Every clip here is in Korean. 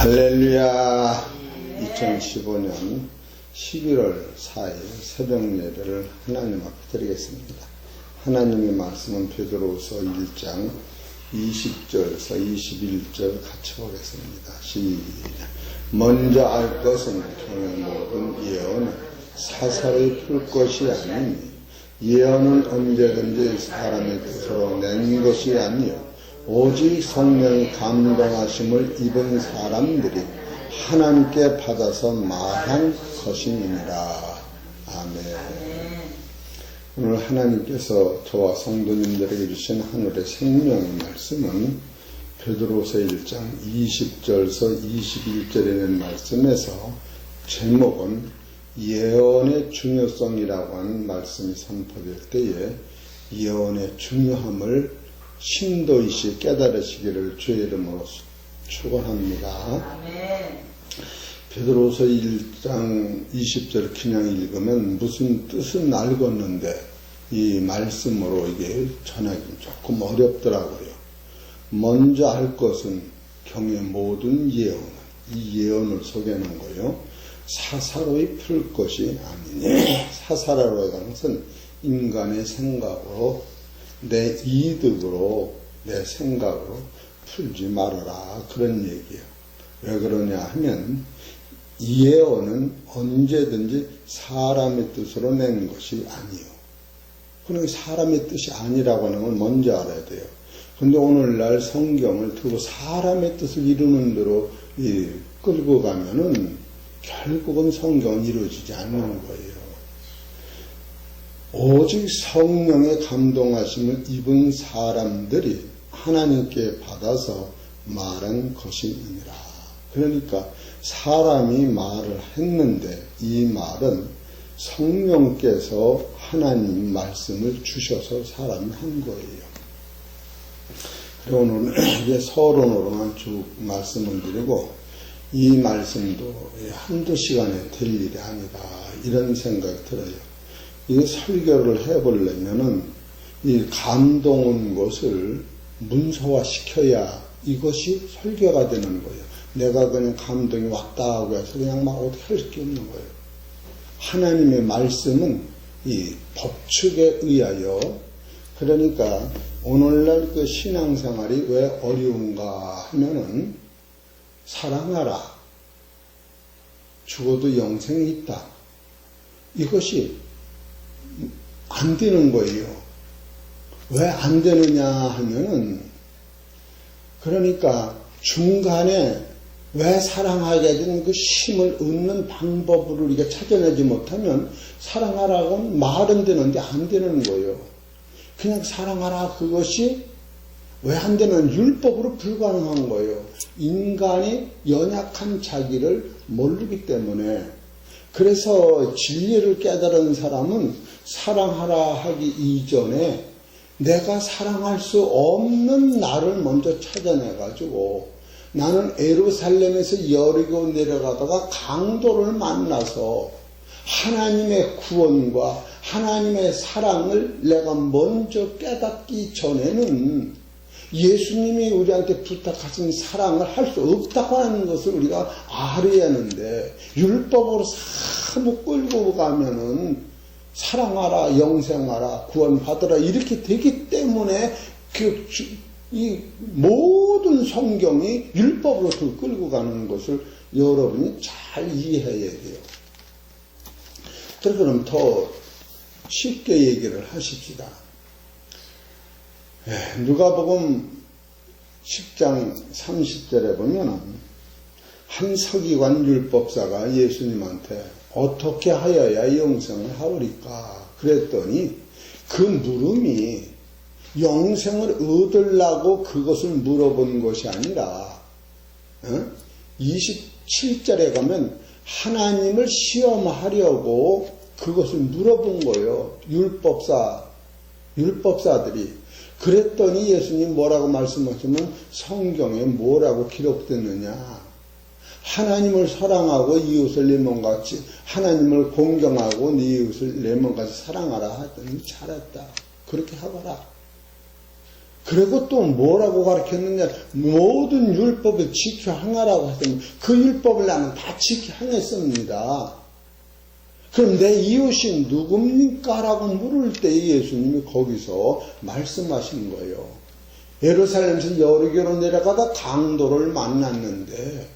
할렐루야. 2015년 11월 4일 새벽 예배를 하나님 앞에 드리겠습니다. 하나님의 말씀은 베드로후서 1장 20절에서 21절 같이 보겠습니다. 시작. 먼저 알 것은 경의 모든 예언은 사사로이 풀 것이 아니니 예언은 언제든지 사람의 뜻으로 낸 것이 아니요 오직 성령의 감동하심을 입은 사람들이 하나님께 받아서 말한 것이니라. 아멘. 오늘 하나님께서 저와 성도님들에게 주신 하늘의 생명의 말씀은 베드로후서 1장 20절에서 21절에 있는 말씀에서 제목은 예언의 중요성이라고 하는 말씀이 선포될 때에 예언의 중요함을 심도이시 깨달으시기를 주의 이름으로 축원합니다. 베드로후서 1장 20절 그냥 읽으면 무슨 뜻은 알겠는데 이 말씀으로 이게 전하기 조금 어렵더라고요. 먼저 알 것은 경의 모든 예언은 이 예언을 소개하는 거예요. 사사로이 풀 것이 아니니 사사라고 하는 것은 인간의 생각으로 내 이득으로 내 생각으로 풀지 말아라 그런 얘기예요. 왜 그러냐 하면 이 예언은 언제든지 사람의 뜻으로 낸 것이 아니에요. 그러니까 사람의 뜻이 아니라고 하는 걸 먼저 알아야 돼요. 근데 오늘날 성경을 들고 사람의 뜻을 이루는 대로 끌고 가면은 결국은 성경은 이루어지지 않는 거예요. 오직 성령의 감동하심을 입은 사람들이 하나님께 받아서 말한 것이니라. 그러니까 사람이 말을 했는데 이 말은 성령께서 하나님 말씀을 주셔서 사람이 한 거예요. 그리고 오늘 이제 서론으로만 쭉 말씀을 드리고 이 말씀도 한두 시간에 될 일이 아니다 이런 생각이 들어요. 이 설교를 해보려면은 이 감동 온 것을 문서화 시켜야 이것이 설교가 되는 거예요. 내가 그냥 감동이 왔다 하고 해서 그냥 막 어떻게 할 게 없는 거예요. 하나님의 말씀은 이 법칙에 의하여 그러니까 오늘날 그 신앙생활이 왜 어려운가 하면은 사랑하라. 죽어도 영생이 있다. 이것이 안 되는 거예요. 왜 안 되느냐 하면은 그러니까 중간에 왜 사랑하게 되는 그 힘을 얻는 방법을 우리가 찾아내지 못하면 사랑하라고는 말은 되는데 안 되는 거예요. 그냥 사랑하라 그것이 왜 안 되는 율법으로 불가능한 거예요. 인간이 연약한 자기를 모르기 때문에 그래서 진리를 깨달은 사람은 사랑하라 하기 이전에 내가 사랑할 수 없는 나를 먼저 찾아내가지고 나는 예루살렘에서 여리고 내려가다가 강도를 만나서 하나님의 구원과 하나님의 사랑을 내가 먼저 깨닫기 전에는 예수님이 우리한테 부탁하신 사랑을 할 수 없다고 하는 것을 우리가 알아야 하는데 율법으로 사무 끌고 가면은 사랑하라, 영생하라, 구원받으라 이렇게 되기 때문에 이 모든 성경이 율법으로 끌고 가는 것을 여러분이 잘 이해해야 돼요. 그럼 더 쉽게 얘기를 하십시다. 누가복음 10장 30절에 보면 한 서기관 율법사가 예수님한테 어떻게 하여야 영생을 하오리까 그랬더니 그 물음이 영생을 얻으려고 그것을 물어본 것이 아니라 27절에 가면 하나님을 시험하려고 그것을 물어본 거예요. 율법사들이. 그랬더니 예수님 뭐라고 말씀하시면 성경에 뭐라고 기록됐느냐. 하나님을 사랑하고 이웃을 내 몸같이 하나님을 공경하고 네 이웃을 내 몸같이 사랑하라 하더니 잘했다. 그렇게 하거라. 그리고 또 뭐라고 가르쳤느냐? 모든 율법을 지켜 행하라고 했더니 그 율법을 나는 다 지켜 행했습니다. 그럼 내 이웃이 누굽니까? 라고 물을 때 예수님이 거기서 말씀하신 거예요. 예루살렘에서 여리고로 내려가다 강도를 만났는데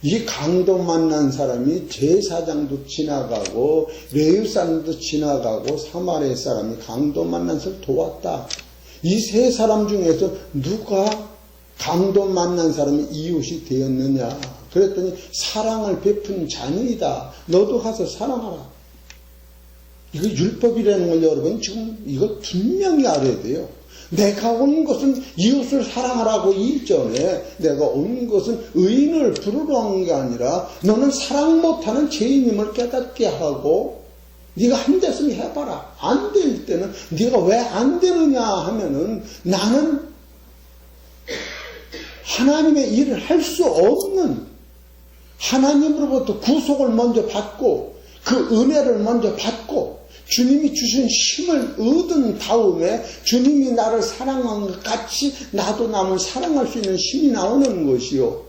이 강도 만난 사람이 제사장도 지나가고 레위 사람도 지나가고 사마리아 사람이 강도 만난 사람을 도왔다. 이 세 사람 중에서 누가 강도 만난 사람이 이웃이 되었느냐? 그랬더니 사랑을 베푼 자녀이다. 너도 가서 사랑하라. 이거 율법이라는 걸 여러분 지금 이걸 분명히 알아야 돼요. 내가 온 것은 이웃을 사랑하라고 일전에 내가 온 것은 의인을 부르러 온 게 아니라 너는 사랑 못하는 죄인임을 깨닫게 하고 네가 한 됐으면 해봐라. 안 될 때는 네가 왜 안 되느냐 하면은 나는 하나님의 일을 할 수 없는 하나님으로부터 구속을 먼저 받고 그 은혜를 먼저 받고 주님이 주신 힘을 얻은 다음에 주님이 나를 사랑한 것 같이 나도 남을 사랑할 수 있는 힘이 나오는 것이요.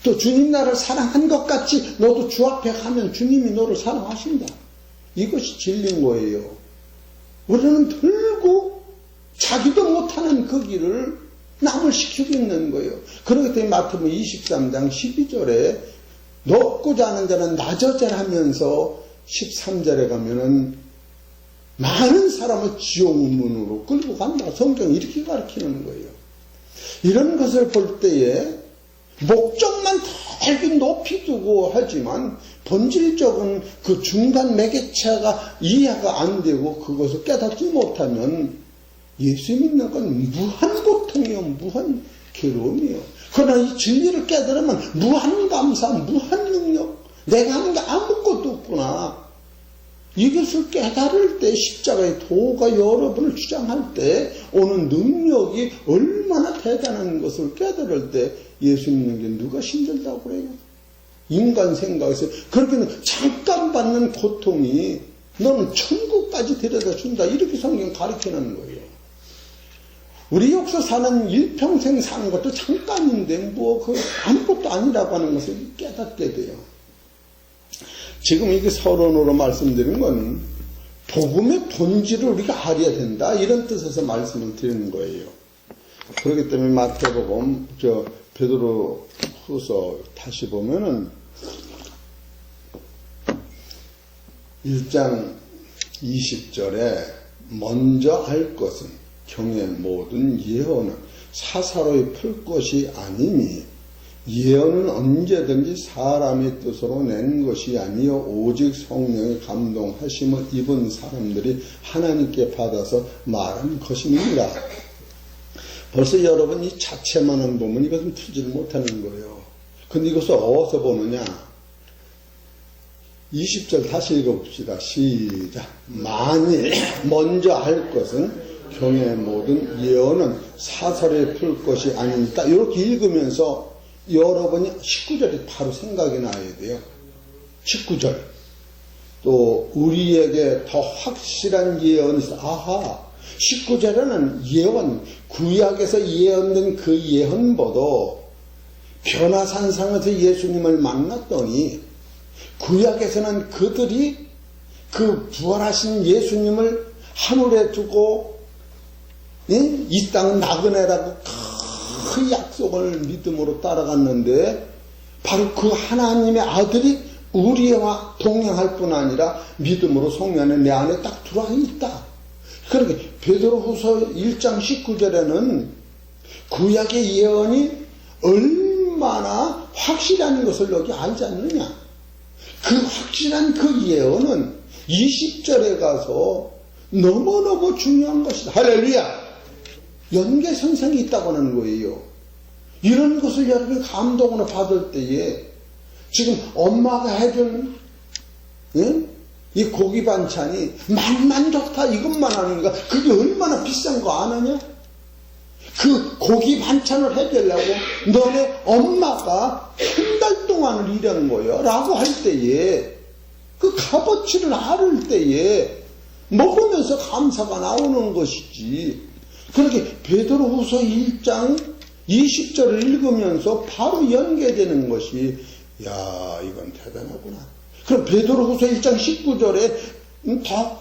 또 주님 나를 사랑한 것 같이 너도 주 앞에 가면 주님이 너를 사랑하신다. 이것이 진리인 거예요. 우리는 들고 자기도 못하는 그 길을 남을 시키고 있는 거예요. 그렇기 때문에 마태복음 23장 12절에 높고 자는 자는 낮어져하면서 13절에 가면은 많은 사람을 지옥문으로 끌고 간다. 성경이 이렇게 가르치는 거예요. 이런 것을 볼 때에 목적만 되게 높이 두고 하지만 본질적인 그 중간 매개체가 이해가 안 되고 그것을 깨닫지 못하면 예수 믿는 건 무한 고통이요, 무한 괴로움이요. 그러나 이 진리를 깨달으면 무한 감사, 무한 능력, 내가 하는 게 아무것도 없구나. 이것을 깨달을 때 십자가의 도가 여러분을 주장할 때 오는 능력이 얼마나 대단한 것을 깨달을 때 예수 믿는 게 누가 힘들다고 그래요? 인간 생각에서 그렇게는 잠깐 받는 고통이 너는 천국까지 데려다 준다. 이렇게 성경 가르치는 거예요. 우리 역사 사는 일평생 사는 것도 잠깐인데 그 아무것도 아니라고 하는 것을 깨닫게 돼요. 지금 이게 서론으로 말씀드린 건 복음의 본질을 우리가 알아야 된다. 이런 뜻에서 말씀을 드리는 거예요. 그렇기 때문에 마태복음 베드로 후서 다시 보면은 1장 20절에 먼저 알 것은 경의 모든 예언은 사사로이 풀 것이 아니니 예언은 언제든지 사람의 뜻으로 낸 것이 아니요 오직 성령의 감동하심을 입은 사람들이 하나님께 받아서 말한 것입니다. 벌써 여러분 이 자체만은 보면 이것은 풀지를 못하는 거예요. 근데 이것을 어디서 보느냐? 20절 다시 읽어봅시다. 시작. 만일 먼저 할 것은 경의 모든 예언은 사설에 풀 것이 아닙니다. 이렇게 읽으면서 여러분이 19절이 바로 생각이 나야 돼요. 19절. 또 우리에게 더 확실한 예언이 있어. 아하. 19절에는 예언, 구약에서 예언된 그 예언보다 변화산상에서 예수님을 만났더니 구약에서는 그들이 그 부활하신 예수님을 하늘에 두고 이 땅은 나그네라고 그 약속을 믿음으로 따라갔는데 바로 그 하나님의 아들이 우리와 동행할 뿐 아니라 믿음으로 성령에 내 안에 딱 들어와 있다. 그러니까 베드로후서 1장 19절에는 구약의 예언이 얼마나 확실한 것을 여기 알지 않느냐. 그 확실한 그 예언은 20절에 가서 너무너무 중요한 것이다. 할렐루야! 연계선상이 있다고 하는 거예요. 이런 것을 여러분이 감동으로 받을 때에 지금 엄마가 해준 이 고기 반찬이 맛만 좋다 이것만 하는가? 그게 얼마나 비싼 거 아느냐? 그 고기 반찬을 해주려고 너네 엄마가 한 달 동안을 일한 거야 라고 할 때에 그 값어치를 알을 때에 먹으면서 감사가 나오는 것이지. 그렇게 베드로후서 1장 20절을 읽으면서 바로 연계되는 것이 야 이건 대단하구나. 그럼 베드로후서 1장 19절에 더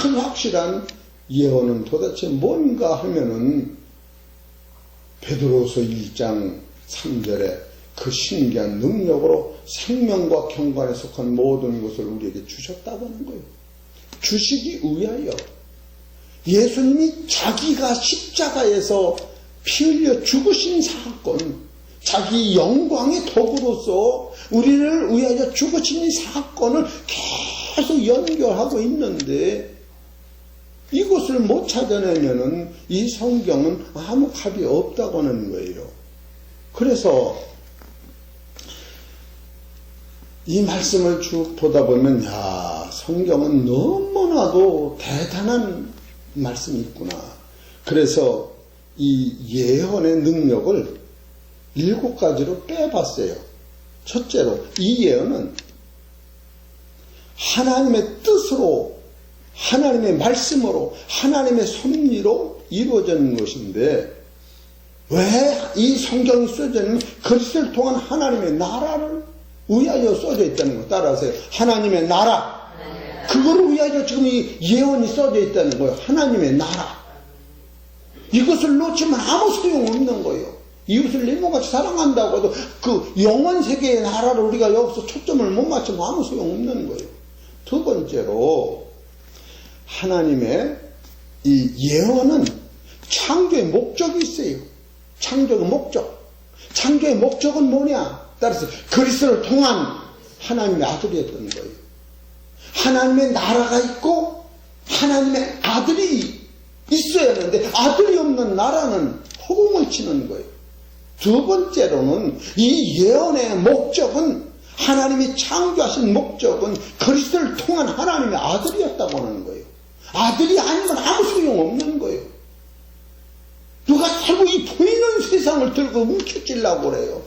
큰 확실한 예언은 도대체 뭔가 하면은 베드로후서 1장 3절에 그 신기한 능력으로 생명과 경관에 속한 모든 것을 우리에게 주셨다고 하는 거예요. 주시기 위하여 예수님이 자기가 십자가에서 피 흘려 죽으신 사건, 자기 영광의 도구로서 우리를 위하여 죽으신 이 사건을 계속 연결하고 있는데 이것을 못 찾아내면은 이 성경은 아무 값이 없다고 하는 거예요. 그래서 이 말씀을 쭉 보다 보면 야 성경은 너무나도 대단한 말씀이 있구나. 그래서 이 예언의 능력을 7가지로 빼봤어요. 첫째로 이 예언은 하나님의 뜻으로 하나님의 말씀으로 하나님의 섭리로 이루어지는 것인데 왜 이 성경이 써져 있는 그리스도를 통한 하나님의 나라를 위하여 써져 있다는 거 따라하세요. 하나님의 나라. 그거를 위하여 지금 이 예언이 써져 있다는 거예요. 하나님의 나라. 이것을 놓치면 아무 소용없는 거예요. 이웃을 내 몸같이 사랑한다고 해도 그 영원 세계의 나라를 우리가 여기서 초점을 못 맞추면 아무 소용없는 거예요. 두 번째로 하나님의 이 예언은 창조의 목적이 있어요. 창조의 목적. 창조의 목적은 뭐냐? 따라서 그리스도를 통한 하나님의 아들이었던 거예요. 하나님의 나라가 있고 하나님의 아들이 있어야 하는데 아들이 없는 나라는 허공을 치는 거예요. 두 번째로는 이 예언의 목적은 하나님이 창조하신 목적은 그리스도를 통한 하나님의 아들이었다고 하는 거예요. 아들이 아니면 아무 소용없는 거예요. 누가 자꾸 이 보이는 세상을 들고 움켜쥐려고 그래요.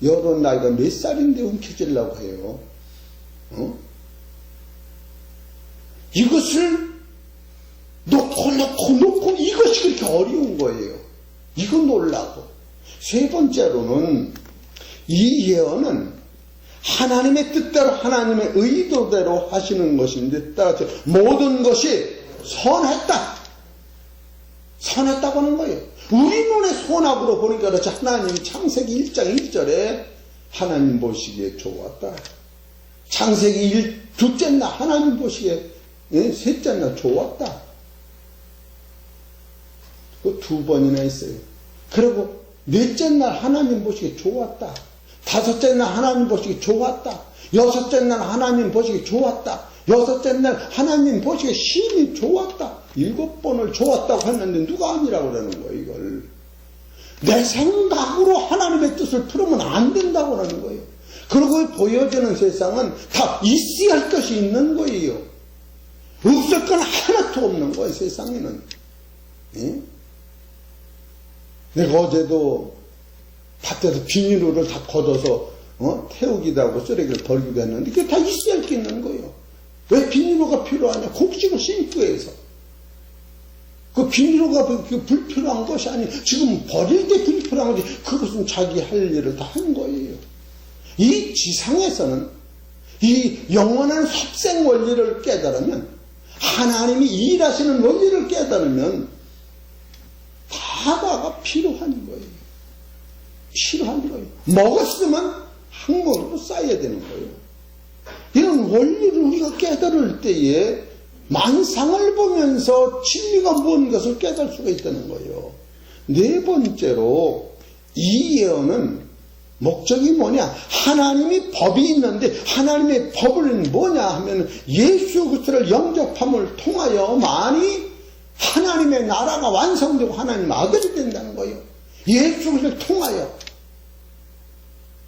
여러 나이가 몇 살인데 움켜쥐려고 해요. 이것을 놓고 이것이 그렇게 어려운 거예요. 이거 놀라고. 세 번째로는 이 예언은 하나님의 뜻대로 하나님의 의도대로 하시는 것인데 따라서 모든 것이 선했다고 하는 거예요. 우리 눈에 선악으로 보니까 그렇지 하나님이 창세기 1장 1절에 하나님 보시기에 좋았다. 창세기 둘째 날 하나님 보시기에 셋째 날 좋았다. 그 2번이나 있어요. 그리고 넷째 날 하나님 보시기에 좋았다. 다섯째 날 하나님 보시기에 좋았다. 여섯째 날 하나님 보시기에 좋았다. 여섯째 날 하나님 보시기에 심히 좋았다. 7번을 좋았다고 했는데 누가 아니라고 그러는 거예요, 이걸. 내 생각으로 하나님의 뜻을 풀으면 안 된다고 그러는 거예요. 그리고 보여지는 세상은 다 있어야 할 것이 있는 거예요. 없을 건 하나도 없는 거예요, 세상에는. 예? 내가 어제도 밭에서 비닐을 다 걷어서 태우기도 하고 쓰레기를 버리기도 했는데 그게 다 있어야 할 게 있는 거예요. 왜 비닐로가 필요하냐? 곡식을 심기 위해서. 그 비닐로가 불필요한 것이 아니 지금 버릴 게 불필요한 거지. 그것은 자기 할 일을 다 한 거예요. 이 지상에서는 이 영원한 섭생 원리를 깨달으면 하나님이 일하시는 원리를 깨달으면 다가 필요한 거예요. 필요한 거예요. 먹었으면 항목으로 쌓여야 되는 거예요. 이런 원리를 우리가 깨달을 때에 만상을 보면서 진리가 뭔 것을 깨달을 수가 있다는 거예요. 네 번째로 이 예언은 목적이 뭐냐? 하나님이 법이 있는데 하나님의 법은 뭐냐 하면 예수 그리스도를 영접함을 통하여 만이 하나님의 나라가 완성되고 하나님의 아들이 된다는 거예요. 예수 그리스도를 통하여.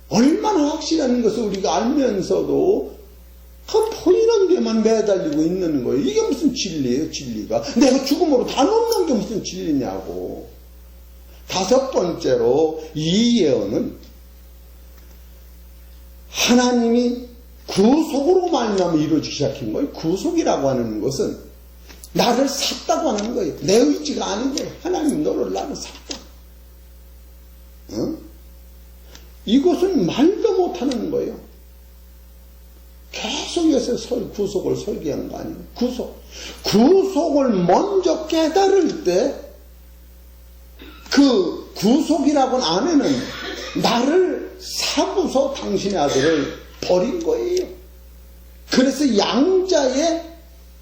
얼마나 확실한 것을 우리가 알면서도 그 보이는 데만 매달리고 있는 거예요. 이게 무슨 진리예요, 진리가. 내가 죽음으로 다 놓는 게 무슨 진리냐고. 다섯 번째로 이 예언은 하나님이 구속으로 말미암아 이루어지기 시작한 거예요. 구속이라고 하는 것은 나를 샀다고 하는 거예요. 내 의지가 아닌 거예요. 하나님 너를 나를 샀다. 이것은 말도 못하는 거예요. 계속해서 구속을 설계한 거 아니에요. 구속을 먼저 깨달을 때 그 구속이라고는 안에는 나를 사고서 당신의 아들을 버린 거예요. 그래서 양자의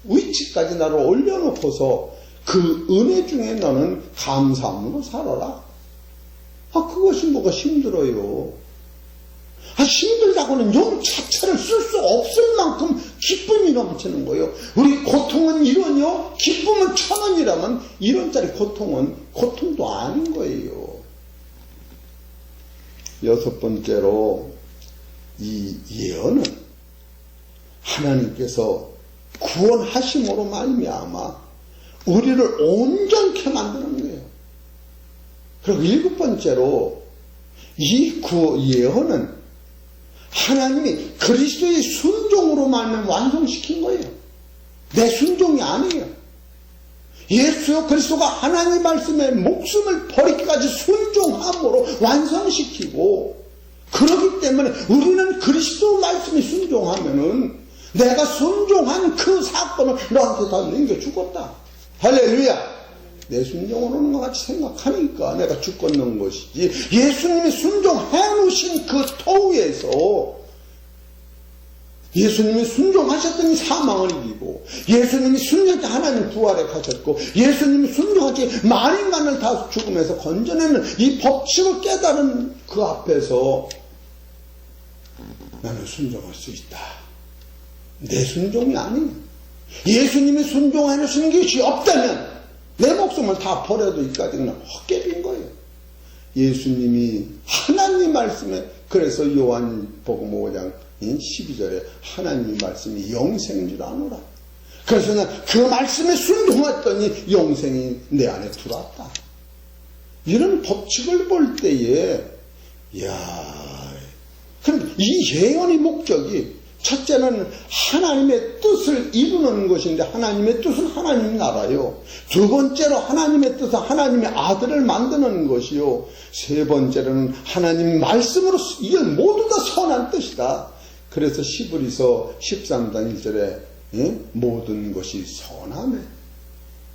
위치까지 나를 올려놓고서 그 은혜 중에 너는 감사함으로 살아라. 그것이 뭐가 힘들어요. 힘들다고는 용 자체를 쓸 수 없을 만큼 기쁨이 넘치는 거예요. 우리 고통은 1원이요, 기쁨은 1000원이라면 1원짜리 고통은 고통도 아닌 거예요. 6번째로 이 예언은 하나님께서 구원하심으로 말미암아 우리를 온전케 만드는 거예요. 그리고 7번째로 이 예언은 하나님이 그리스도의 순종으로 말미암아 완성시킨 거예요. 내 순종이 아니에요. 예수 그리스도가 하나님 말씀에 목숨을 버리기까지 순종함으로 완성시키고, 그렇기 때문에 우리는 그리스도 말씀에 순종하면은 내가 순종한 그 사건을 너한테 다 넘겨주겠다. 할렐루야. 내 순종으로는 것 같이 생각하니까 내가 죽겠는 것이지, 예수님이 순종해 놓으신 그 터위에서 예수님이 순종하셨더니 사망을 이기고, 예수님이 순종해 하나님 부활에 가셨고, 예수님이 순종하지 만인간을 다 죽음에서 건져내는 이 법칙을 깨달은 그 앞에서 나는 순종할 수 있다. 내 순종이 아니에요. 예수님이 순종해 놓으신 것이 없다면 내 목숨을 다 버려도 이까지는 헛개빈 거예요. 예수님이 하나님 말씀에, 그래서 요한복음 5장 12절에 하나님 말씀이 영생인 줄 아노라. 그래서 난 그 말씀에 순종했더니 영생이 내 안에 들어왔다. 이런 법칙을 볼 때에, 그럼 이 예언의 목적이, 첫째는 하나님의 뜻을 이루는 것인데, 하나님의 뜻은 하나님이 알아요. 두 번째로 하나님의 뜻은 하나님의 아들을 만드는 것이요. 세 번째로는 하나님 말씀으로, 이게 모두 다 선한 뜻이다. 그래서 시브리서 13장 1절에 모든 것이 선하네.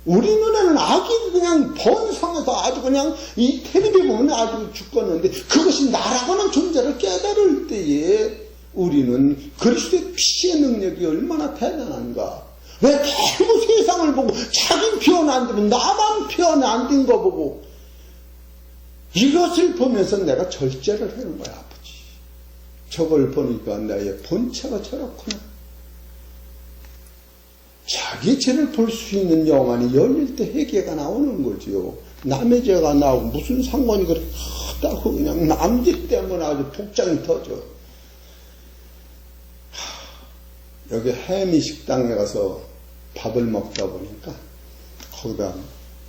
우리 눈에는 악이 그냥 번성해서 아주 그냥 이 텔레비 보면 아주 죽겠는데, 그것이 나라고는 존재를 깨달을 때에 우리는 그리스도의 피의 능력이 얼마나 대단한가. 왜 너무 세상을 보고 자기 표현 안 되면 나만 표현 안 된 거 보고, 이것을 보면서 내가 절제를 하는 거야. 아버지, 저걸 보니까 나의 본체가 저렇구나. 자기 죄를 볼 수 있는 영안이 열릴 때 회개가 나오는 거지요. 남의 죄가 나오고 무슨 상관이 그렇게 크다고, 그냥 남죄 때문에 아주 복장이 터져. 여기 해미 식당에 가서 밥을 먹다 보니까 거기다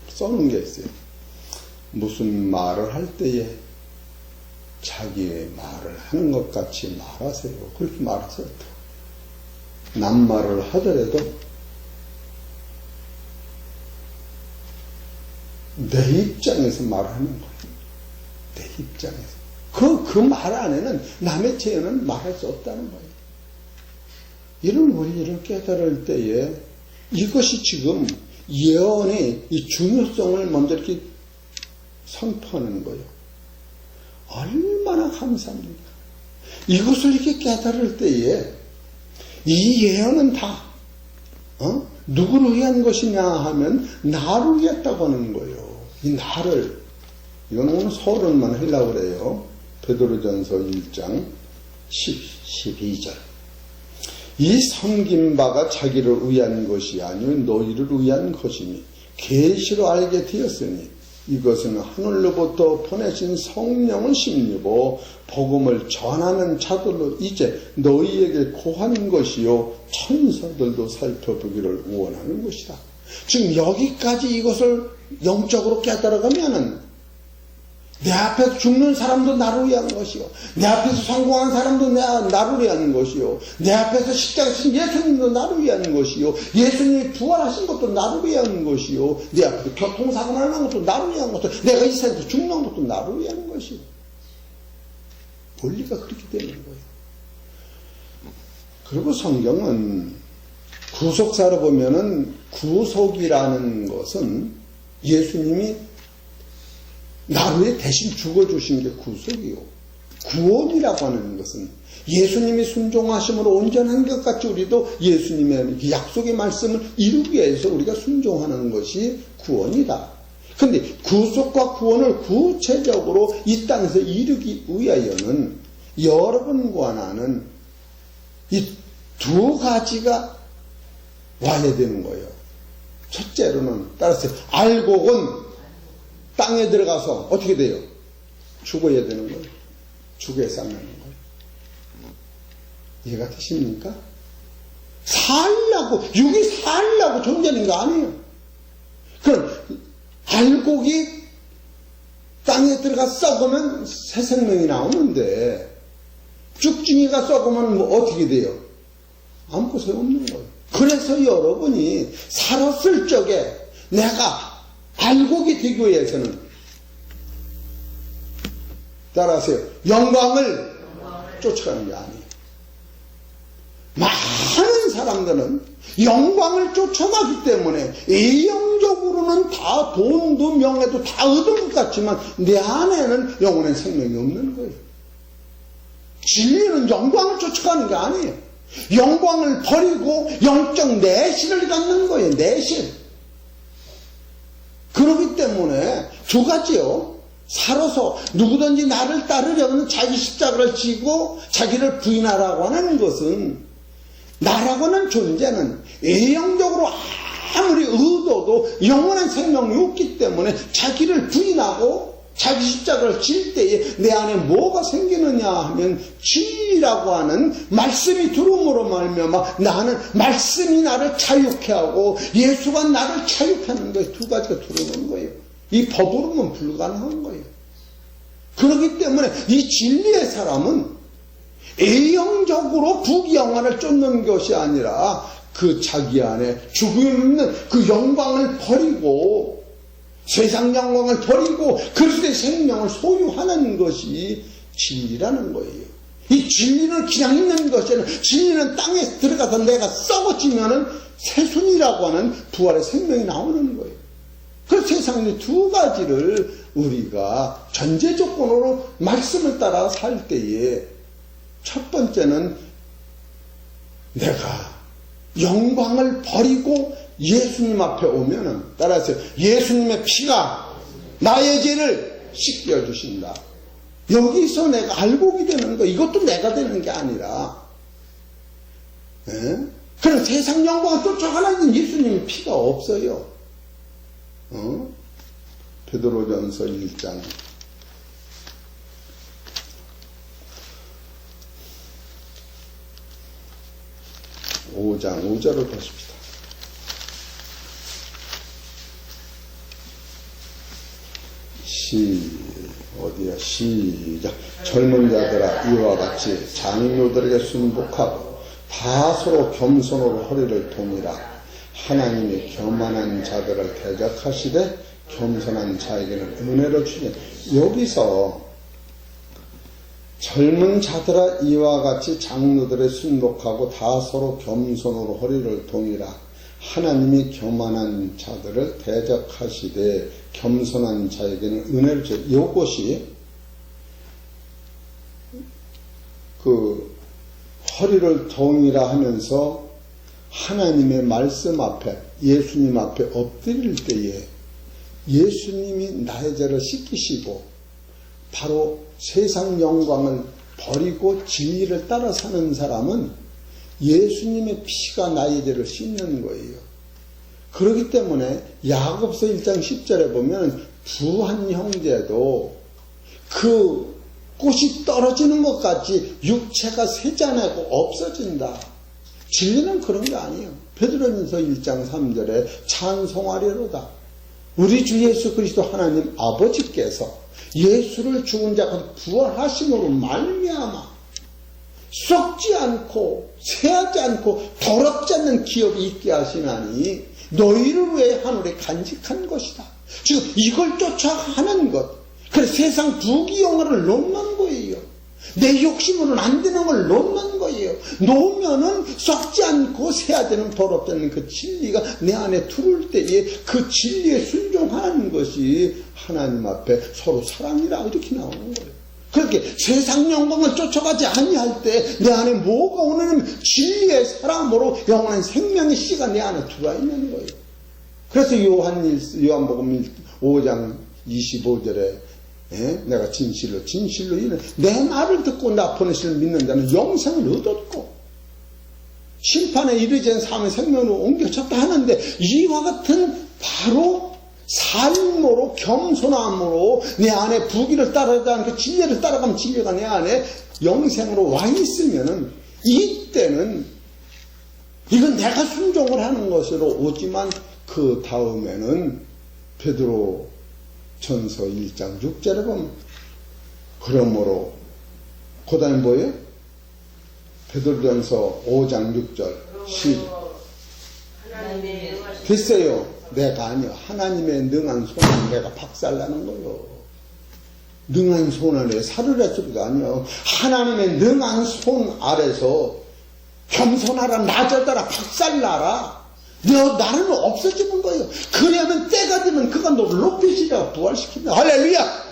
써놓은 게 있어요. 무슨 말을 할 때에 자기의 말을 하는 것 같이 말하세요. 그렇게 말하세요. 남말을 하더라도 내 입장에서 말하는 거예요. 내 입장에서. 그 말 안에는 남의 죄는 말할 수 없다는 거예요. 이런 우리를 깨달을 때에 이것이 지금 예언의 이 중요성을 먼저 이렇게 선포하는 거예요. 얼마나 감사합니까? 이것을 이렇게 깨달을 때에 이 예언은 다 누구를 위한 것이냐 하면 나를 위했다고 하는 거예요. 이 나를, 이건 오늘 서론만 하려고 그래요. 베드로전서 1장 12절. 이 섬긴 바가 자기를 위한 것이 아니요 너희를 위한 것이니 계시로 알게 되었으니 이것은 하늘로부터 보내신 성령을 심리고 복음을 전하는 자들로 이제 너희에게 고한 것이요 천사들도 살펴보기를 원하는 것이다. 지금 여기까지 이것을 영적으로 깨달아가면은 내 앞에서 죽는 사람도 나를 위한 것이요. 내 앞에서 성공한 사람도 나를 위한 것이요. 내 앞에서 십자가 신 예수님도 나를 위한 것이요. 예수님이 부활하신 것도 나를 위한 것이요. 내 앞에서 교통사고 나는 것도 나를 위한 것이요. 내가 이 세상에서 죽는 것도 나를 위한 것이요. 원리가 그렇게 되는 거예요. 그리고 성경은 구속사로 보면은 구속이라는 것은 예수님이 나를 위해 대신 죽어주신 게 구속이요. 구원이라고 하는 것은 예수님이 순종하심으로 온전한 것 같이 우리도 예수님의 약속의 말씀을 이루기 위해서 우리가 순종하는 것이 구원이다. 그런데 구속과 구원을 구체적으로 이 땅에서 이루기 위하여는 여러분과 나는 이 두 가지가 와야 되는 거예요. 첫째로는 따라서 알곡은 땅에 들어가서 어떻게 돼요? 죽어야 되는 거예요. 죽어야 쌍나는 거예요. 이해가 되십니까? 살려고, 육이 살려고 존재하는 거 아니에요. 그럼 알곡이 땅에 들어가 썩으면 새 생명이 나오는데 쭉증이가 썩으면 뭐 어떻게 돼요? 아무것도 소용없는 거예요. 그래서 여러분이 살았을 적에 내가 알곡이 되기 위해서는 따라하세요. 영광을 쫓아가는 게 아니에요. 많은 사람들은 영광을 쫓아가기 때문에 이형적으로는 다 돈도 명예도 다 얻은 것 같지만 내 안에는 영원한 생명이 없는 거예요. 진리는 영광을 쫓아가는 게 아니에요. 영광을 버리고 영적 내실을 갖는 거예요. 내실. 그렇기 때문에 두 가지요. 살아서 누구든지 나를 따르려면 자기 십자가를 지고 자기를 부인하라고 하는 것은 나라고 하는 존재는 애형적으로 아무리 의도도 영원한 생명이 없기 때문에 자기를 부인하고 자기 십자가를 질 때에 내 안에 뭐가 생기느냐 하면 진리라고 하는 말씀이 들어옴으로 말미암아 나는 말씀이 나를 자유케 하고 예수가 나를 자유케 하는 거예요. 두 가지가 들어오는 거예요. 이 법으로는 불가능한 거예요. 그렇기 때문에 이 진리의 사람은 A형적으로 부귀영화를 쫓는 것이 아니라 그 자기 안에 죽음이 있는 그 영광을 버리고 세상 영광을 버리고 그리스도의 생명을 소유하는 것이 진리라는 거예요. 이 진리는 그냥 있는 것이 아니라 진리는 땅에 들어가서 내가 썩어지면은 새순이라고 하는 부활의 생명이 나오는 거예요. 그 세상의 두 가지를 우리가 전제 조건으로 말씀을 따라 살 때에 첫 번째는 내가 영광을 버리고 예수님 앞에 오면은 따라서 예수님의 피가 나의 죄를 씻겨주신다. 여기서 내가 알곡이 되는 거, 이것도 내가 되는 게 아니라, 그럼 세상 영광을 쫓아가는 예수님의 피가 없어요. 베드로전서 1장 5장 5절을 보십시다. 시작. 젊은 자들아 이와 같이 장로들에게 순복하고 다 서로 겸손으로 허리를 동이라. 하나님이 교만한 자들을 대적하시되 겸손한 자에게는 은혜를 주시니. 여기서 젊은 자들아 이와 같이 장로들에 순복하고 다 서로 겸손으로 허리를 동이라. 하나님이 교만한 자들을 대적하시되 겸손한 자에게는 은혜를 주시니. 이것이 그 허리를 동이라 하면서 하나님의 말씀 앞에 예수님 앞에 엎드릴 때에 예수님이 나의 죄를 씻기시고 바로 세상 영광을 버리고 진리를 따라 사는 사람은 예수님의 피가 나의 죄를 씻는 거예요. 그렇기 때문에 야고보서 1장 10절에 보면 부한 형제도 그 꽃이 떨어지는 것 같이 육체가 세자내고 없어진다. 진리는 그런 게 아니에요. 베드로전서 1장 3절에 찬송하리로다. 우리 주 예수 그리스도 하나님 아버지께서 예수를 죽은 자 곧 부활하심으로 말미암아 썩지 않고 새하지 않고 더럽지 않는 기업이 있게 하시나니 너희를 위해 하늘에 간직한 것이다. 지금 이걸 쫓아가는 것. 그래서 세상 부귀영화를 놓는 거예요. 내 욕심으로는 안 되는 걸 놓는 거예요. 놓으면은 썩지 않고 새하지 않는 더럽지 않는 그 진리가 내 안에 들어올 때에 그 진리에 순종하는 것이 하나님 앞에 서로 사랑이라 이렇게 나오는 거예요. 그렇게 세상 영광을 쫓아가지 아니할 때 내 안에 뭐가 오느냐면 진리의 사랑으로 영원한 생명의 씨가 내 안에 들어와 있는 거예요. 그래서 요한복음 5장 25절에 내가 진실로 내 말을 듣고 나 보내시는 믿는 자는 영생을 얻었고 심판에 이르지 않은 삶의 생명으로 옮겨졌다 하는데 이와 같은 바로 삶으로 겸손함으로 내 안에 부귀를 따라가는 그 진리를 따라가면 진리가 내 안에 영생으로 와 있으면은 이때는 이건 내가 순종을 하는 것으로 오지만 그 다음에는 베드로 전서 1장 6절에 보면 그러므로 그 다음에 뭐예요? 베드로전서 5장 6절 됐어요. 내가 아니요. 하나님의 능한 손을 내가 박살나는 거요. 능한 손 아래 살을 했을가 아니요. 하나님의 능한 손 아래서 겸손하라, 낮아져라, 박살나라. 너 나는 없어지는 거예요. 그러면 때가 되면 그가 너를 높이시라 부활시킨다. 할렐루야.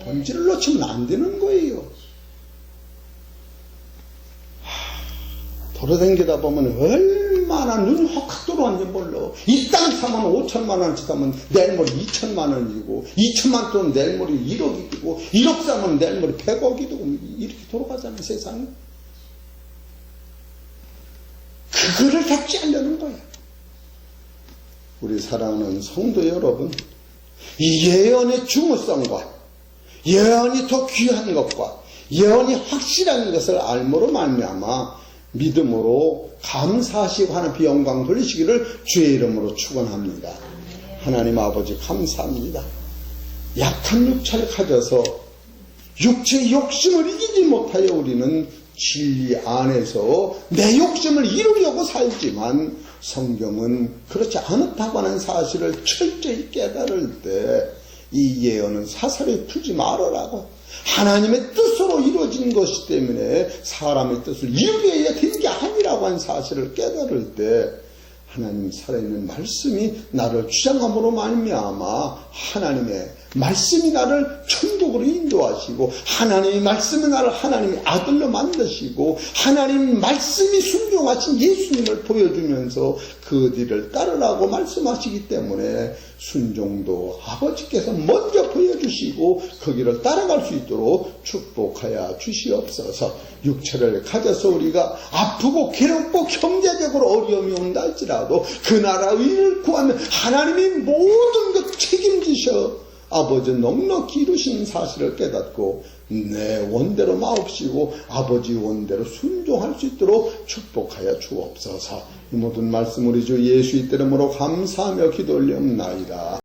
본질을 놓치면 안 되는 거예요. 돌아다니다 보면 얼마나 눈이 확 들어왔는지 몰라. 이 땅 사면 5천만 원치 사면 내일 모레 2천만 원이고 2천만 돈 내일 모레 1억이고 1억 사면 내일 모레 100억이 되고 이렇게 돌아가잖아요. 세상이. 그거를 겪지 않려는 거예요. 우리 사랑하는 성도 여러분, 이 예언의 중요성과 예언이 더 귀한 것과 예언이 확실한 것을 알므로 말미암아 믿음으로 감사하시고 하나님께 영광 돌리시기를 주의 이름으로 축원합니다. 하나님 아버지 감사합니다. 약한 육체를 가져서 육체의 욕심을 이기지 못하여 우리는 진리 안에서 내 욕심을 이루려고 살지만 성경은 그렇지 않다고 하는 사실을 철저히 깨달을 때 이 예언은 사사리 풀지 말아라고 하나님의 뜻으로 이루어진 것이기 때문에 사람의 뜻을 이루게 된 게 아니라고 하는 사실을 깨달을 때 하나님 살아있는 말씀이 나를 주장함으로 말미암아 하나님의 말씀이 나를 천국으로 인도하시고 하나님의 말씀이 나를 하나님의 아들로 만드시고 하나님 말씀이 순종하신 예수님을 보여주면서 그 뒤를 따르라고 말씀하시기 때문에 순종도 아버지께서 먼저 보여주시고 그 길을 따라갈 수 있도록 축복하여 주시옵소서. 육체를 가져서 우리가 아프고 괴롭고 경제적으로 어려움이 온다 할지라도 그 나라 의를 구하면 하나님이 모든 것 책임지셔 아버지 넉넉히 이루신 사실을 깨닫고 내 원대로 마옵시고 아버지 원대로 순종할 수 있도록 축복하여 주옵소서. 이 모든 말씀 우리 주 예수의 이름으로 감사하며 기도 올리옵나이다.